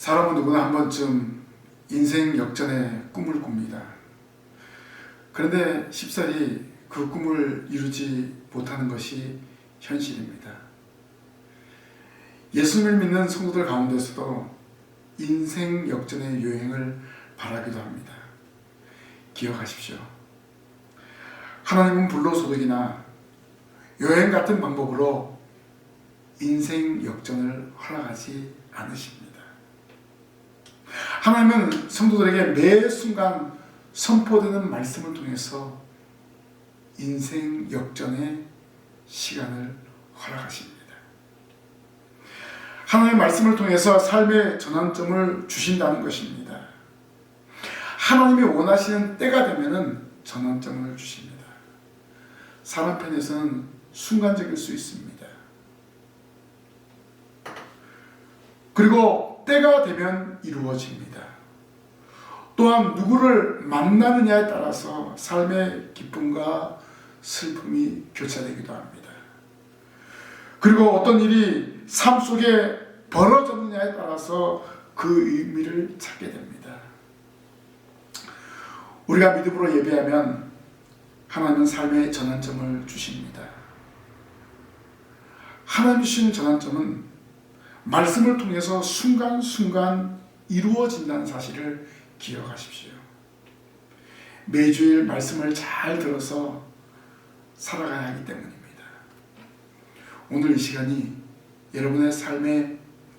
사람은 누구나 한 번쯤 인생 역전의 꿈을 꿉니다. 그런데 쉽사리 그 꿈을 이루지 못하는 것이 현실입니다. 예수님을 믿는 성도들 가운데서도 인생 역전의 여행을 바라기도 합니다. 기억하십시오. 하나님은 불로소득이나 여행 같은 방법으로 인생 역전을 허락하지 않으십니다. 하나님은 성도들에게 매 순간 선포되는 말씀을 통해서 인생 역전의 시간을 허락하십니다. 하나님의 말씀을 통해서 삶의 전환점을 주신다는 것입니다. 하나님이 원하시는 때가 되면은 전환점을 주십니다. 사람 편에서는 순간적일 수 있습니다. 그리고 때가 되면 이루어집니다. 또한 누구를 만나느냐에 따라서 삶의 기쁨과 슬픔이 교차되기도 합니다. 그리고 어떤 일이 삶 속에 벌어졌느냐에 따라서 그 의미를 찾게 됩니다. 우리가 믿음으로 예배하면 하나님은 삶의 전환점을 주십니다. 하나님 주신 전환점은 말씀을 통해서 순간순간 이루어진다는 사실을 기억하십시오. 매주일 말씀을 잘 들어서 살아가야 하기 때문입니다. 오늘 이 시간이 여러분의 삶의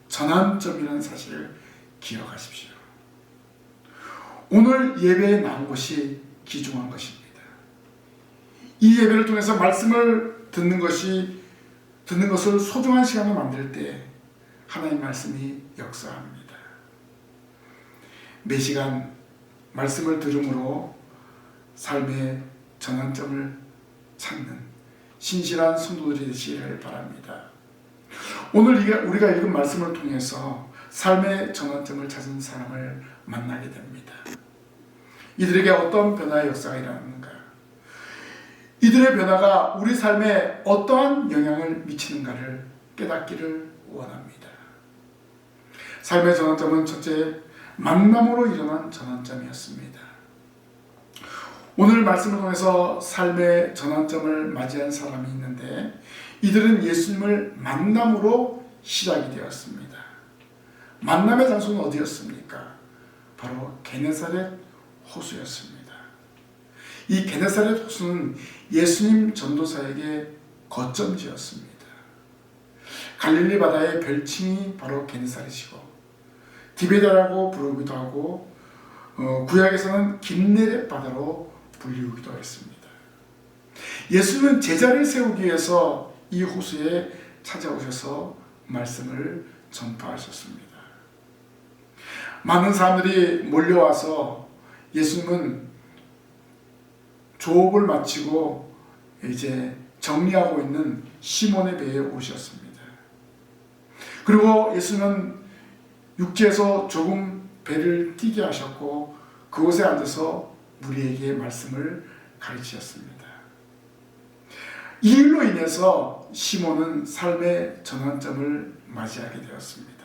전환점이라는 사실을 기억하십시오. 오늘 예배에 나온 것이 귀중한 것입니다. 이 예배를 통해서 말씀을 듣는 것을 소중한 시간을 만들 때 하나님의 말씀이 역사합니다. 매 시간 말씀을 들음으로 삶의 전환점을 찾는 신실한 성도들이 되시기를 바랍니다. 오늘 우리가 읽은 말씀을 통해서 삶의 전환점을 찾은 사람을 만나게 됩니다. 이들에게 어떤 변화의 역사가 일어나는가? 이들의 변화가 우리 삶에 어떠한 영향을 미치는가를 깨닫기를 원합니다. 삶의 전환점은 첫째, 만남으로 일어난 전환점이었습니다. 오늘 말씀을 통해서 삶의 전환점을 맞이한 사람이 있는데 이들은 예수님을 만남으로 시작이 되었습니다. 만남의 장소는 어디였습니까? 바로 게네사렛 호수였습니다. 이 게네사렛 호수는 예수님 전도사에게 거점지였습니다. 갈릴리 바다의 별칭이 바로 게네사렛이고 디베다라고 부르기도 하고 구약에서는 긴네렛 바다로 불리우기도 했습니다. 예수는 제자를 세우기 위해서 이 호수에 찾아오셔서 말씀을 전파하셨습니다. 많은 사람들이 몰려와서 예수님은 조업을 마치고 이제 정리하고 있는 시몬의 배에 오셨습니다. 그리고 예수는 육지에서 조금 배를 뛰게 하셨고 그곳에 앉아서 무리에게 말씀을 가르치셨습니다. 이 일로 인해서 시몬은 삶의 전환점을 맞이하게 되었습니다.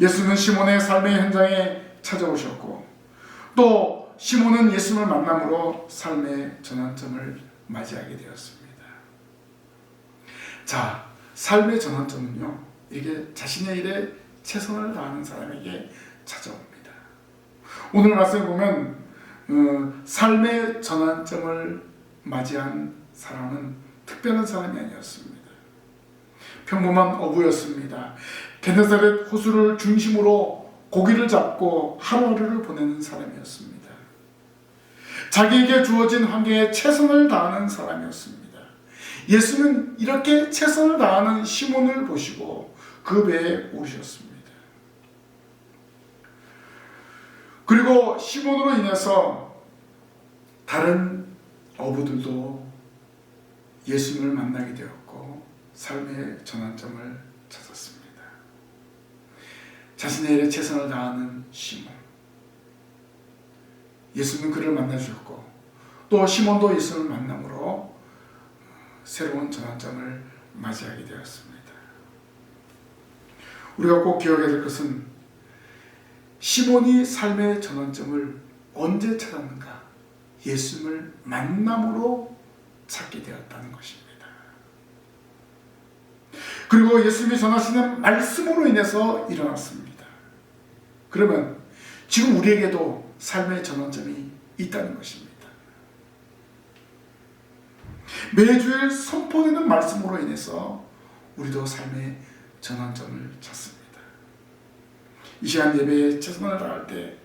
예수는 시몬의 삶의 현장에 찾아오셨고 또 시몬은 예수님을 만남으로 삶의 전환점을 맞이하게 되었습니다. 자, 삶의 전환점은요, 이게 자신의 일에 최선을 다하는 사람에게 찾아옵니다. 오늘 말씀을 보면 삶의 전환점을 맞이한 사람은 특별한 사람이 아니었습니다. 평범한 어부였습니다. 게네사렛 호수를 중심으로 고기를 잡고 하루하루를 보내는 사람이었습니다. 자기에게 주어진 환경에 최선을 다하는 사람이었습니다. 예수는 이렇게 최선을 다하는 시몬을 보시고 그 배에 오르셨습니다. 그리고 시몬으로 인해서 다른 어부들도 예수님을 만나게 되었고 삶의 전환점을 찾았습니다. 자신의 일에 최선을 다하는 시몬, 예수는 그를 만나주셨고 또 시몬도 예수를 만남으로 새로운 전환점을 맞이하게 되었습니다. 우리가 꼭 기억해야 될 것은 시몬이 삶의 전환점을 언제 찾았는가? 예수님을 만남으로 찾게 되었다는 것입니다. 그리고 예수님이 전하시는 말씀으로 인해서 일어났습니다. 그러면 지금 우리에게도 삶의 전환점이 있다는 것입니다. 매주일 선포되는 말씀으로 인해서 우리도 삶의 전환점을 찾습니다. 이 시간 예배에 최선을 다할 때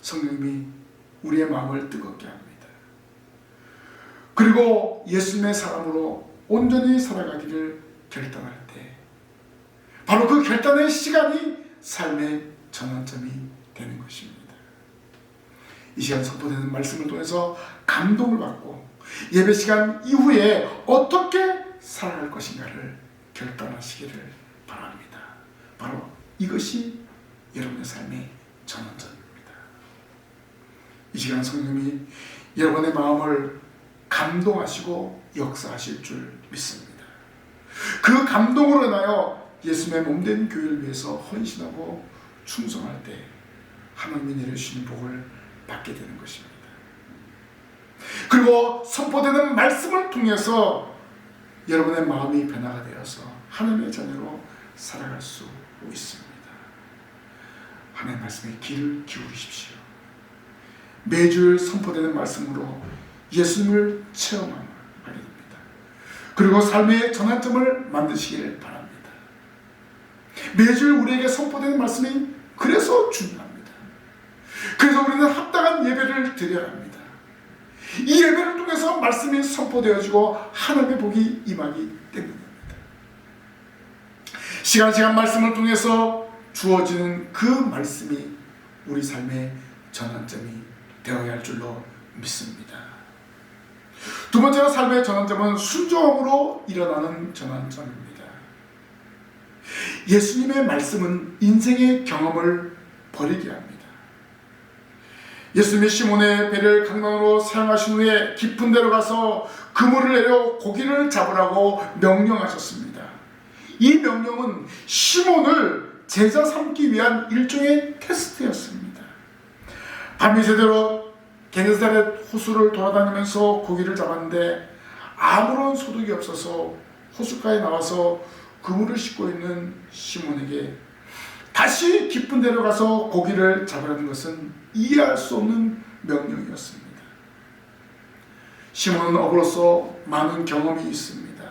성령님이 우리의 마음을 뜨겁게 합니다. 그리고 예수님의 사람으로 온전히 살아가기를 결단할 때 바로 그 결단의 시간이 삶의 전환점이 되는 것입니다. 이 시간 선포되는 말씀을 통해서 감동을 받고 예배 시간 이후에 어떻게 살아갈 것인가를 결단하시기를 바랍니다. 바로 이것이 여러분의 삶의 전환점입니다. 이 시간 성령님이 여러분의 마음을 감동하시고 역사하실 줄 믿습니다. 그 감동으로 인하여 예수님의 몸된 교회를 위해서 헌신하고 충성할 때 하나님이 내려주시는 복을 받게 되는 것입니다. 그리고 선포되는 말씀을 통해서 여러분의 마음이 변화가 되어서 하나님의 자녀로 살아갈 수 있습니다. 하나님의 말씀에 귀를 기울이십시오. 매주 선포되는 말씀으로 예수님을 체험하게 됩니다. 그리고 삶의 전환점을 만드시기를 바랍니다. 매주 우리에게 선포되는 말씀이 그래서 중요합니다. 그래서 우리는 합당한 예배를 드려야 합니다. 이 예배를 통해서 말씀이 선포되어지고 하나님의 복이 임하기 때문입니다. 시간 말씀을 통해서 주어지는 그 말씀이 우리 삶의 전환점이 되어야 할 줄로 믿습니다. 두 번째로 삶의 전환점은 순종으로 일어나는 전환점입니다. 예수님의 말씀은 인생의 경험을 버리게 합니다. 예수님이 시몬의 배를 강낭으로 사용하신 후에 깊은 데로 가서 그물을 내려 고기를 잡으라고 명령하셨습니다. 이 명령은 시몬을 제자 삼기 위한 일종의 테스트였습니다. 밤이새도록 게네사렛 호수를 돌아다니면서 고기를 잡았는데 아무런 소득이 없어서 호숫가에 나와서 그물을 싣고 있는 시몬에게 다시 깊은 데로 가서 고기를 잡으라는 것은 이해할 수 없는 명령이었습니다. 시몬은 어부로서 많은 경험이 있습니다.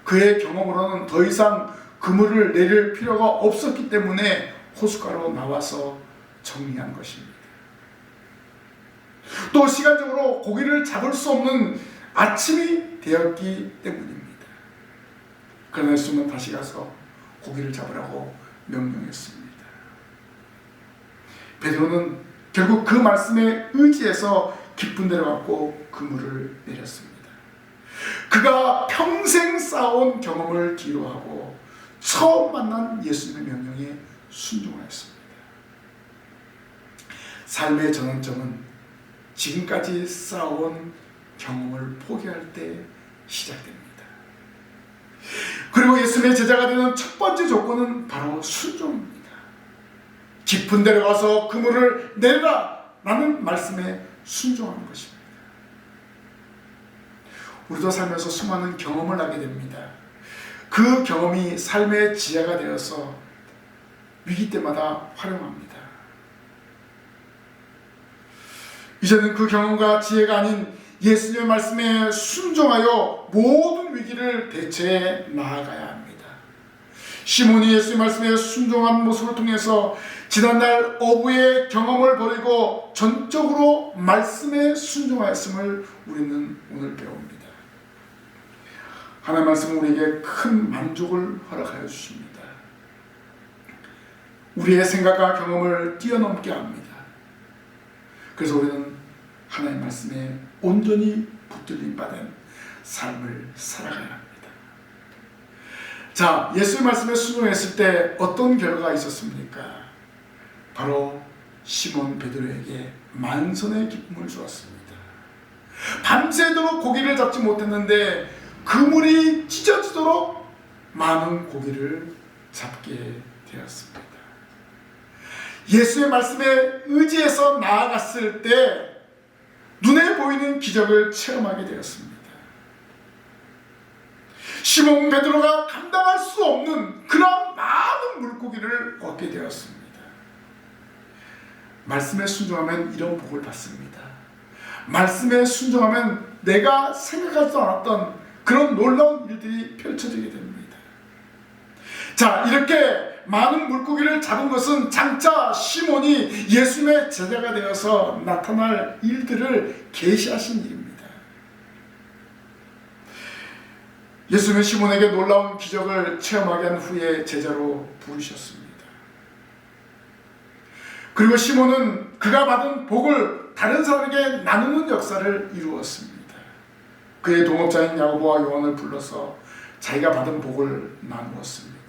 그의 경험으로는 더 이상 그물을 내릴 필요가 없었기 때문에 호숫가로 나와서 정리한 것입니다. 또 시간적으로 고기를 잡을 수 없는 아침이 되었기 때문입니다. 그러나 예수님은 다시 가서 고기를 잡으라고 명령했습니다. 베드로는 결국 그 말씀에 의지해서 깊은 데로 갔고 그물을 내렸습니다. 그가 평생 쌓아온 경험을 뒤로하고 처음 만난 예수님의 명령에 순종하였습니다. 삶의 전환점은 지금까지 쌓아온 경험을 포기할 때 시작됩니다. 그리고 예수님의 제자가 되는 첫 번째 조건은 바로 순종입니다. 깊은 데로 가서 그물을 내라 라는 말씀에 순종하는 것입니다. 우리도 살면서 수많은 경험을 하게 됩니다. 그 경험이 삶의 지혜가 되어서 위기 때마다 활용합니다. 이제는 그 경험과 지혜가 아닌 예수님의 말씀에 순종하여 모든 위기를 대처해 나아가야 합니다. 시몬이 예수의 말씀에 순종한 모습을 통해서 지난날 어부의 경험을 버리고 전적으로 말씀에 순종하였음을 우리는 오늘 배웁니다. 하나님의 말씀은 우리에게 큰 만족을 허락하여 주십니다. 우리의 생각과 경험을 뛰어넘게 합니다. 그래서 우리는 하나님의 말씀에 온전히 붙들림 받은 삶을 살아가야 합니다. 자, 예수의 말씀에 순종했을 때 어떤 결과가 있었습니까? 바로 시몬 베드로에게 만선의 기쁨을 주었습니다. 밤새도록 고기를 잡지 못했는데 그물이 찢어지도록 많은 고기를 잡게 되었습니다. 예수의 말씀에 의지해서 나아갔을 때 눈에 보이는 기적을 체험하게 되었습니다. 시몬 베드로가 감당할 수 없는 그런 많은 물고기를 얻게 되었습니다. 말씀에 순종하면 이런 복을 받습니다. 말씀에 순종하면 내가 생각하지도 않았던 그런 놀라운 일들이 펼쳐지게 됩니다. 자, 이렇게 많은 물고기를 잡은 것은 장차 시몬이 예수님의 제자가 되어서 나타날 일들을 계시하신 일입니다. 예수님은 시몬에게 놀라운 기적을 체험하게 한 후에 제자로 부르셨습니다. 그리고 시몬은 그가 받은 복을 다른 사람에게 나누는 역사를 이루었습니다. 그의 동업자인 야고보와 요한을 불러서 자기가 받은 복을 나누었습니다.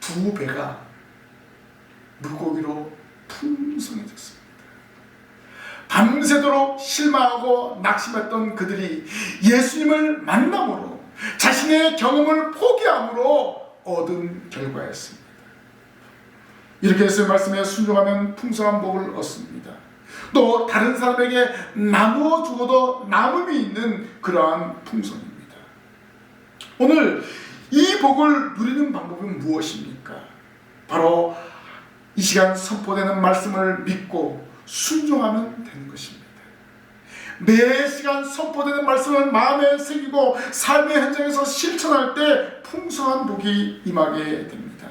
두 배가 물고기로 풍성해졌습니다. 밤새도록 실망하고 낙심했던 그들이 예수님을 만남으로 자신의 경험을 포기함으로 얻은 결과였습니다. 이렇게 예수의 말씀에 순종하면 풍성한 복을 얻습니다. 또 다른 사람에게 나누어 주어도 남음이 있는 그러한 풍성입니다. 오늘 이 복을 누리는 방법은 무엇입니까? 바로 이 시간 선포되는 말씀을 믿고 순종하면 되는 것입니다. 매 시간 선포되는 말씀을 마음에 새기고 삶의 현장에서 실천할 때 풍성한 복이 임하게 됩니다.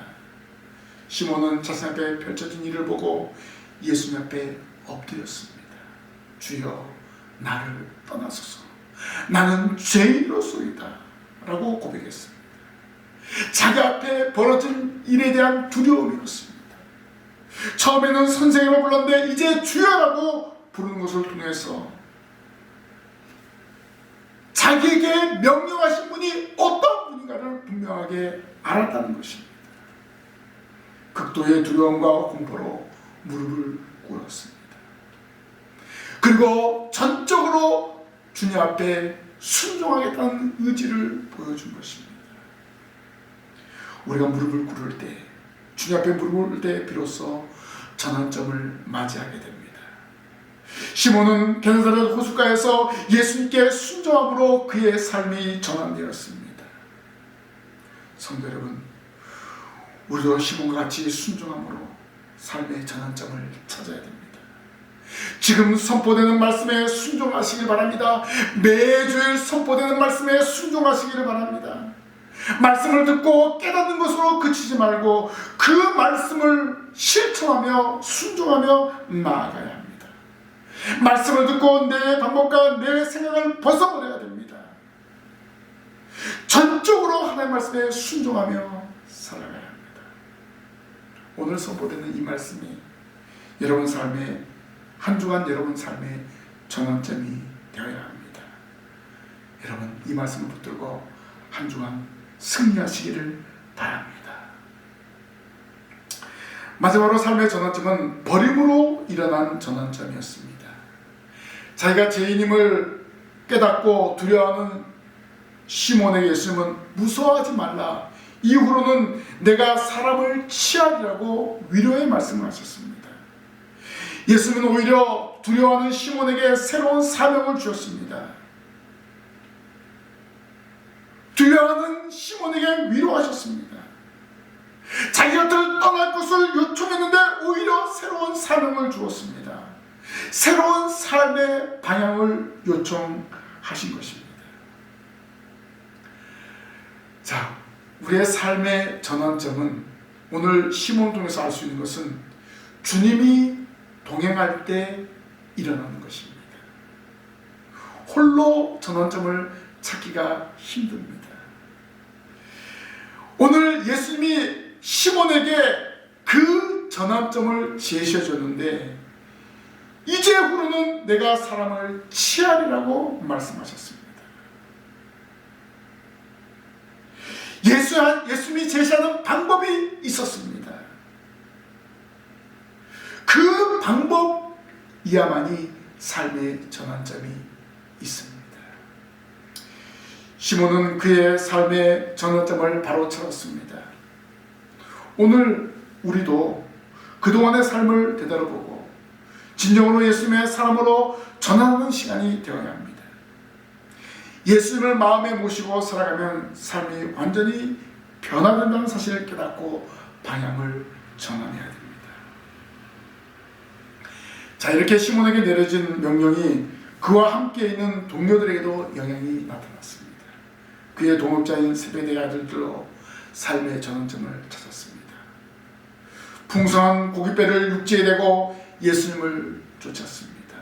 시몬은 자신 앞에 펼쳐진 일을 보고 예수님 앞에 엎드렸습니다. 주여, 나를 떠나소서. 나는 죄인으로소이다 라고 고백했습니다. 자기 앞에 벌어진 일에 대한 두려움이었습니다. 처음에는 선생님을 불렀는데 이제 주여라고 부르는 것을 통해서 자기에게 명령하신 분이 어떤 분인가를 분명하게 알았다는 것입니다. 극도의 두려움과 공포로 무릎을 꿇었습니다. 그리고 전적으로 주님 앞에 순종하겠다는 의지를 보여준 것입니다. 우리가 무릎을 꿇을 때, 주님 앞에 무릎을 꿇을 때 비로소 전환점을 맞이하게 됩니다. 시몬은 게네사렛 호숫가에서 예수님께 순종함으로 그의 삶이 전환되었습니다. 성도 여러분, 우리도 시몬과 같이 순종함으로 삶의 전환점을 찾아야 됩니다. 지금 선포되는 말씀에 순종하시길 바랍니다. 매주일 선포되는 말씀에 순종하시기를 바랍니다. 말씀을 듣고 깨닫는 것으로 그치지 말고 그 말씀을 실천하며 순종하며 나아가야 합니다. 말씀을 듣고 내 방법과 내 생각을 벗어버려야 됩니다. 전적으로 하나님의 말씀에 순종하며 살아가야 합니다. 오늘 선포되는 이 말씀이 여러분 삶의 한 주간 여러분 삶의 전환점이 되어야 합니다. 여러분 이 말씀을 붙들고 한 주간 승리하시기를 바랍니다. 마지막으로 삶의 전환점은 버림으로 일어난 전환점이었습니다. 자기가 죄인임을 깨닫고 두려워하는 시몬에게 예수님은 무서워하지 말라, 이후로는 내가 사람을 취하리라고 위로의 말씀을 하셨습니다. 예수님은 오히려 두려워하는 시몬에게 새로운 사명을 주었습니다. 두려워하는 시몬에게 위로하셨습니다. 자기 곁을 떠날 것을 요청했는데 오히려 새로운 사명을 주었습니다. 새로운 삶의 방향을 요청하신 것입니다. 자, 우리의 삶의 전환점은 오늘 시몬을 통해서 알 수 있는 것은 주님이 동행할 때 일어나는 것입니다. 홀로 전환점을 찾기가 힘듭니다. 오늘 예수님이 시몬에게 그 전환점을 제시해 줬는데 이제후로는 내가 사람을 취하리라고 말씀하셨습니다. 예수님이 제시하는 방법이 있었습니다. 그 방법이야만이 삶의 전환점이 있습니다. 시몬은 그의 삶의 전환점을 바로 찾았습니다. 오늘 우리도 그동안의 삶을 되돌아보고 진정으로 예수님의 사람으로 전환하는 시간이 되어야 합니다. 예수님을 마음에 모시고 살아가면 삶이 완전히 변화된다는 사실을 깨닫고 방향을 전환해야 됩니다. 자, 이렇게 시몬에게 내려진 명령이 그와 함께 있는 동료들에게도 영향이 나타났습니다. 그의 동업자인 세베대의 아들들로 삶의 전환점을 찾았습니다. 풍성한 고깃배를 육지에 대고 예수님을 쫓았습니다.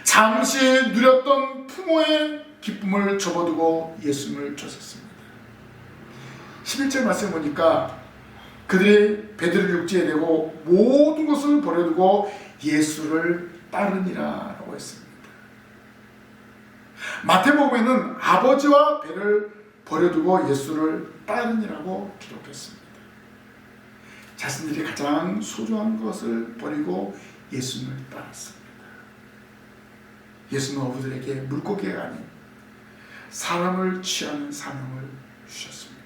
잠시 누렸던 풍요의 기쁨을 접어두고 예수님을 쫓았습니다. 11절 말씀 보니까 그들이 배들을 육지에 대고 모든 것을 버려두고 예수를 따르니라 라고 했습니다. 마태복음에는 아버지와 배를 버려두고 예수를 따르니라고 기록했습니다. 자신들이 가장 소중한 것을 버리고 예수님을 따랐습니다. 예수는 어부들에게 물고기가 아닌 사람을 취하는 사명을 주셨습니다.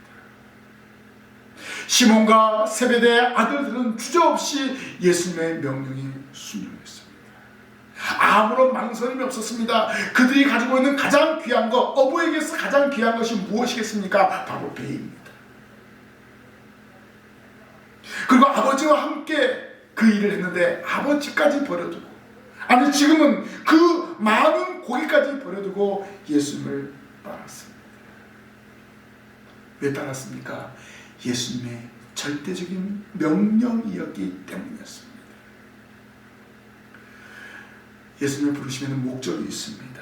시몬과 세베대의 아들들은 주저없이 예수님의 명령에 순종했습니다. 아무런 망설임이 없었습니다. 그들이 가지고 있는 가장 귀한 것, 어부에게서 가장 귀한 것이 무엇이겠습니까? 바로 배입니다. 그리고 아버지와 함께 그 일을 했는데 아버지까지 버려두고, 아니 지금은 그 많은 고기까지 버려두고 예수님을 따랐습니다. 왜 따랐습니까? 예수님의 절대적인 명령이었기 때문이었습니다. 예수님을 부르시면 목적이 있습니다.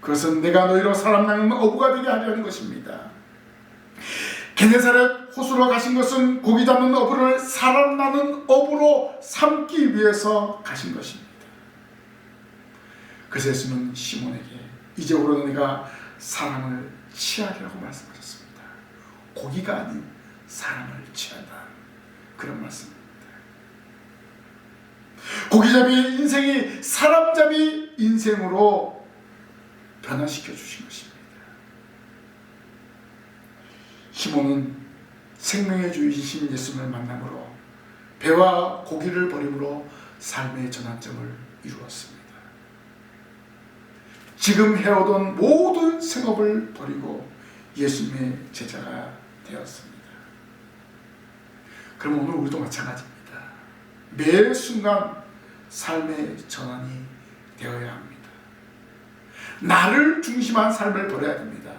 그것은 내가 너희로 사람 낳는 어부가 되게 하려는 것입니다. 게네사렛 호수로 가신 것은 고기 잡는 어부를 사람 낳는 어부로 삼기 위해서 가신 것입니다. 그래서 예수님은 시몬에게 이제부로 내가 사람을 취하리라고 말씀하셨습니다. 고기가 아닌 사람을 취한다, 그런 말씀입니다. 고기잡이의 인생이 사람잡이 인생으로 변화시켜 주신 것입니다. 시몬은 생명의 주이신 예수님을 만남으로 배와 고기를 버림으로 삶의 전환점을 이루었습니다. 지금 해오던 모든 생업을 버리고 예수님의 제자가 되었습니다. 그럼 오늘 우리도 마찬가지입니다. 매 순간 삶의 전환이 되어야 합니다. 나를 중심한 삶을 버려야 됩니다.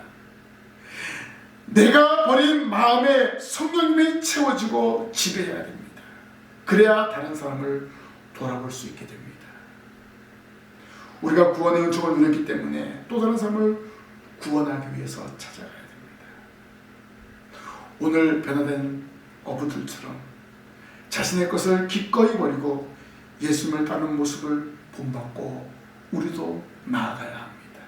내가 버린 마음에 성령님이 채워지고 지배해야 됩니다. 그래야 다른 사람을 돌아볼 수 있게 됩니다. 우리가 구원의 은총을 누렸기 때문에 또 다른 사람을 구원하기 위해서 찾아가야 됩니다. 오늘 변화된 어부들처럼 자신의 것을 기꺼이 버리고 예수님을 따르는 모습을 본받고 우리도 나아가야 합니다.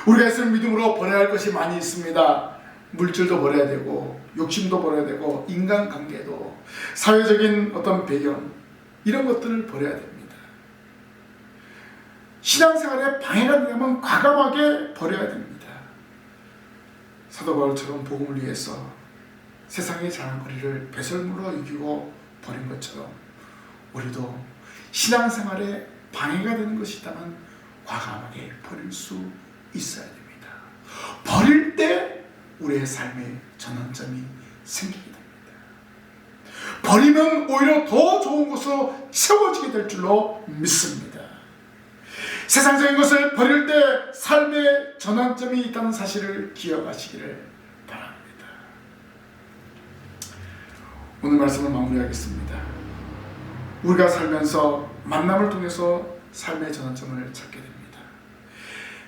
우리가 있을 믿음으로 버려야 할 것이 많이 있습니다. 물질도 버려야 되고, 욕심도 버려야 되고, 인간관계도, 사회적인 어떤 배경, 이런 것들을 버려야 됩니다. 신앙생활에 방해가 되면 과감하게 버려야 됩니다. 사도 바울처럼 복음을 위해서 세상의 자랑거리를 배설물로 이기고 버린 것처럼 우리도 신앙생활에 방해가 되는 것이 있다면 과감하게 버릴 수 있어야 됩니다. 버릴 때 우리의 삶의 전환점이 생기게 됩니다. 버리면 오히려 더 좋은 것으로 채워지게 될 줄로 믿습니다. 세상적인 것을 버릴 때 삶의 전환점이 있다는 사실을 기억하시기를 바랍니다. 오늘 말씀을 마무리하겠습니다. 우리가 살면서 만남을 통해서 삶의 전환점을 찾게 됩니다.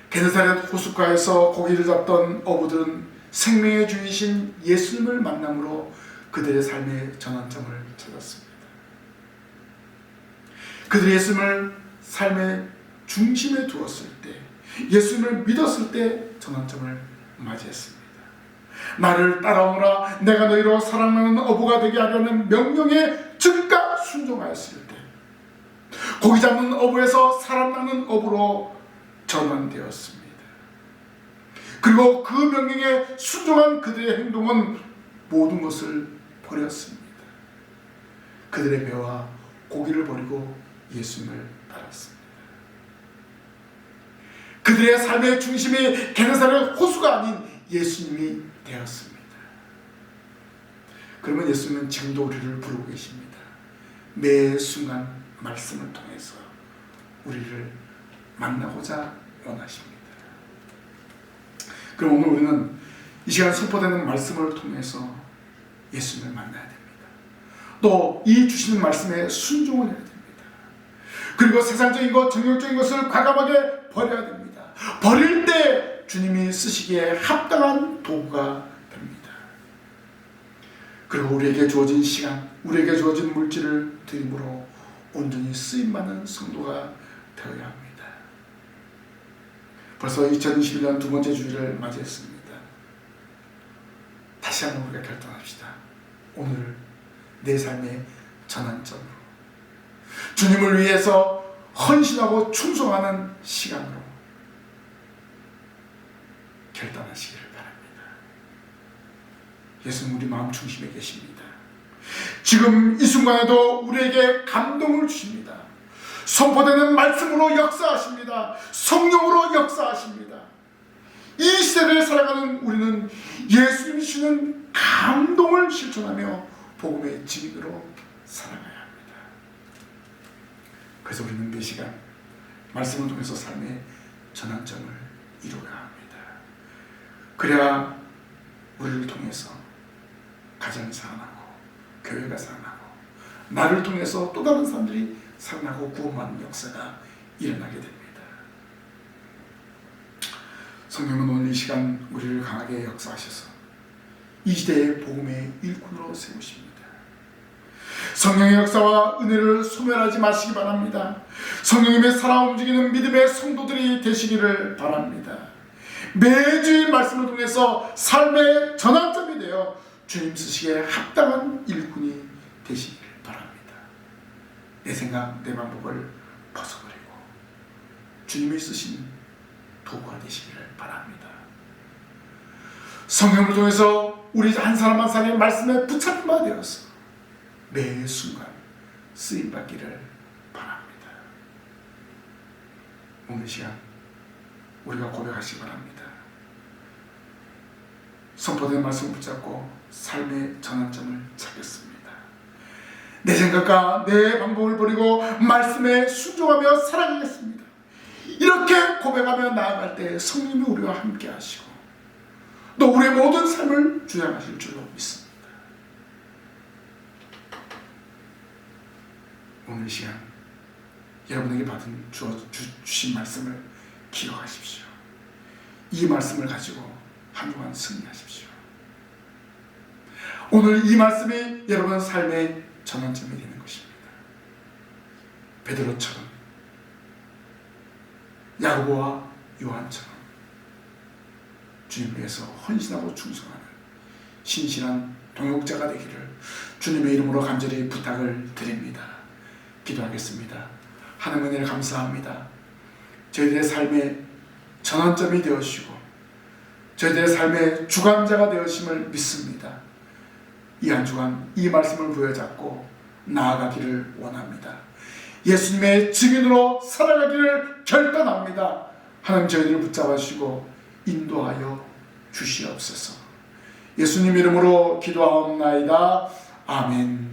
게네사렛 호숫가에서 고기를 잡던 어부들은 생명의 주이신 예수님을 만남으로 그들의 삶의 전환점을 찾았습니다. 그들이 예수님을 삶의 중심에 두었을 때, 예수님을 믿었을 때 전환점을 맞이했습니다. 나를 따라오라, 내가 너희로 사랑하는 어부가 되게 하려는 명령에 즉각 순종하였을 때 고기 잡는 어부에서 사람 낳는 어부로 전환되었습니다. 그리고 그 명령에 순종한 그들의 행동은 모든 것을 버렸습니다. 그들의 배와 고기를 버리고 예수님을 따랐습니다. 그들의 삶의 중심이 게네사렛 호수가 아닌 예수님이 되었습니다. 그러면 예수님은 지금도 우리를 부르고 계십니다. 매 순간 말씀을 통해서 우리를 만나고자 원하십니다. 그럼 오늘 우리는 이 시간 선포되는 말씀을 통해서 예수님을 만나야 됩니다. 또 이 주시는 말씀에 순종을 해야 됩니다. 그리고 세상적인 것, 정욕적인 것을 과감하게 버려야 됩니다. 버릴 때 주님이 쓰시기에 합당한 도구가 됩니다. 그리고 우리에게 주어진 시간, 우리에게 주어진 물질을 드림으로 온전히 쓰임받는 성도가 되어야 합니다. 벌써 2021년 두 번째 주일을 맞이했습니다. 다시 한번 우리가 결단합시다. 오늘 내 삶의 전환점으로 주님을 위해서 헌신하고 충성하는 시간으로 결단하시기를 바랍니다. 예수님 우리 마음 중심에 계십니다. 지금 이 순간에도 우리에게 감동을 주십니다. 선포되는 말씀으로 역사하십니다. 성령으로 역사하십니다. 이 시대를 살아가는 우리는 예수님이 주시는 감동을 실천하며 복음의 증인으로 살아가야 합니다. 그래서 우리는 매 시간 말씀을 통해서 삶의 전환점을 이루어야 합니다. 그래야 우리를 통해서 가정이 살아나고 교회가 살아나고 나를 통해서 또 다른 사람들이 살아나고 구원받는 역사가 일어나게 됩니다. 성령은 오늘 이 시간 우리를 강하게 역사하셔서 이 시대의 복음의 일꾼으로 세우십니다. 성령의 역사와 은혜를 소멸하지 마시기 바랍니다. 성령님의 살아 움직이는 믿음의 성도들이 되시기를 바랍니다. 매주의 말씀을 통해서 삶의 전환점이 되어 주님 쓰시기에 합당한 일꾼이 되시기를 바랍니다. 내 생각, 내 방법을 벗어버리고 주님이 쓰신 도구가 되시기를 바랍니다. 성령을 통해서 우리 한 사람 한 사람의 말씀에 붙잡힌 바 되어서 매 순간 쓰임받기를 바랍니다. 오늘 시간 우리가 고백하시기 바랍니다. 선포된 말씀을 붙잡고 삶의 전환점을 찾겠습니다. 내 생각과 내 방법을 버리고 말씀에 순종하며 살아가겠습니다. 이렇게 고백하며 나아갈 때 성령이 우리와 함께 하시고 또 우리의 모든 삶을 주장하실 줄로 믿습니다. 오늘 시간 여러분에게 받은 주신 말씀을 기억하십시오. 이 말씀을 가지고 한 주간 승리하십시오. 오늘 이 말씀이 여러분 삶의 전환점이 되는 것입니다. 베드로처럼 야고보와 요한처럼 주님을 위해서 헌신하고 충성하는 신실한 동역자가 되기를 주님의 이름으로 간절히 부탁을 드립니다. 기도하겠습니다. 하나님 은혜를 감사합니다. 저희들의 삶의 전환점이 되어주시고 저희들의 삶의 주관자가 되어심을 믿습니다. 이 한 주간 이 말씀을 부여잡고 나아가기를 원합니다. 예수님의 증인으로 살아가기를 결단합니다. 하나님 저희들을 붙잡아 주시고 인도하여 주시옵소서. 예수님 이름으로 기도하옵나이다. 아멘.